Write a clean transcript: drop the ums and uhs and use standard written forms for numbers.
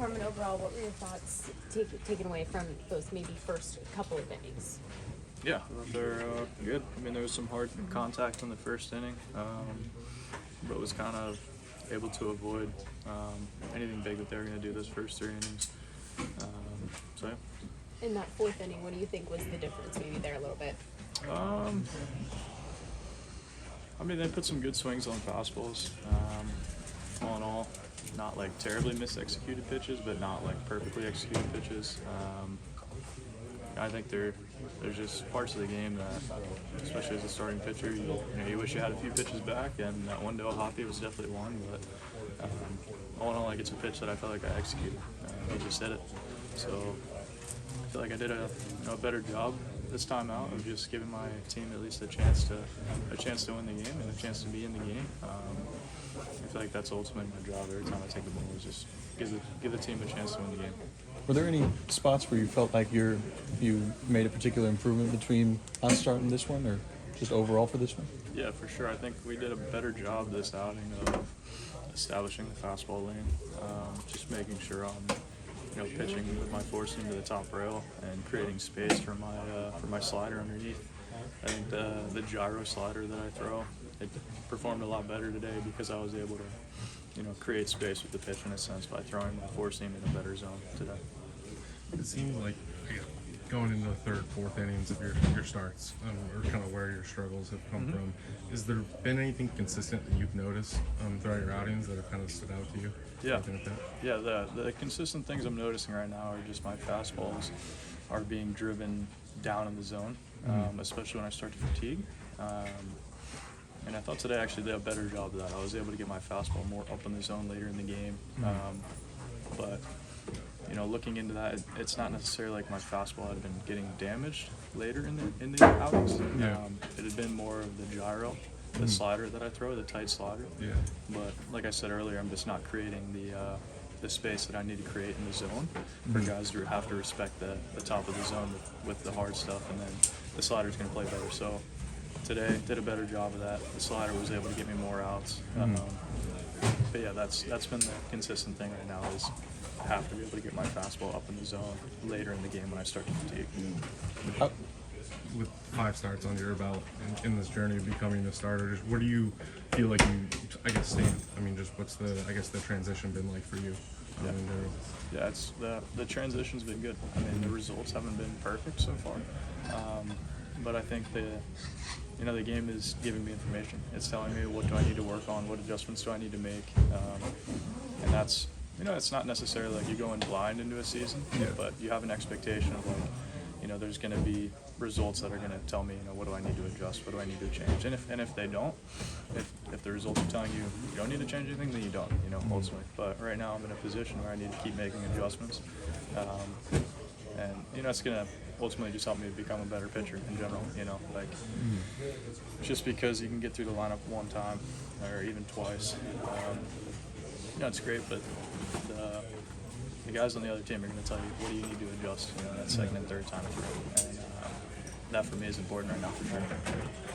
Carmen, overall, what were your thoughts taken away from those maybe first couple of innings? Yeah, they're good. I mean, there was some hard contact in the first inning, but was kind of able to avoid anything big that they were going to do those first 3 innings. So, yeah. In that 4th inning, what do you think was the difference maybe there a little bit? I mean, they put some good swings on fastballs. All in all, not like terribly mis-executed pitches, but not like perfectly executed pitches. I think there's just parts of the game that, especially as a starting pitcher, you wish you had a few pitches back, and that one to Hoppy was definitely one. But all in all, like, it's a pitch that I felt like I executed. I just did it. So I feel like I did a better job this time out of just giving my team at least a chance to win the game and a chance to be in the game. I feel like that's ultimately my job every time I take the ball, is just give the team a chance to win the game. Were there any spots where you felt like you made a particular improvement between last start and this one, or just overall for this one? Yeah, for sure. I think we did a better job this outing of establishing the fastball lane, just making sure I'm pitching with my four seam to the top rail and creating space for my slider underneath. I think the gyro slider that I throw, it performed a lot better today because I was able to create space with the pitch in a sense by throwing my four seam in a better zone today. It seems like going into the 3rd, 4th innings of your starts, or kind of where your struggles have come from, has there been anything consistent that you've noticed throughout your outings that have kind of stood out to you? Yeah, the consistent things I'm noticing right now are just my fastballs are being driven down in the zone, especially when I start to fatigue. And I thought today I actually did a better job of that. I was able to get my fastball more up in the zone later in the game. But looking into that, it's not necessarily like my fastball had been getting damaged later in the outings. It had been more of the gyro, the slider that I throw, the tight slider. But like I said earlier, I'm just not creating the space that I need to create in the zone for guys to have to respect the top of the zone with the hard stuff, and then the slider's going to play better. So today did a better job of that. The slider was able to get me more outs. But yeah, that's been the consistent thing right now, is I have to be able to get my fastball up in the zone later in the game when I start to fatigue. With 5 starts under your belt in this journey of becoming a starter, just where do you feel like you, stand? I mean, just what's the transition been like for you? Yeah, it's the transition's been good. I mean, the results haven't been perfect so far, but I think the game is giving me information. It's telling me what do I need to work on, what adjustments do I need to make, and that's it's not necessarily like you go in blind into a season, but you have an expectation of there's going to be results that are going to tell me what do I need to adjust, what do I need to change, and if they don't, if the results are telling you you don't need to change anything, then you don't, ultimately. But right now I'm in a position where I need to keep making adjustments, and it's going to ultimately just help me become a better pitcher in general. Just because you can get through the lineup one time or even twice, it's great, but the guys on the other team are going to tell you what do you need to adjust that second and third time through, and that for me is important right now for sure.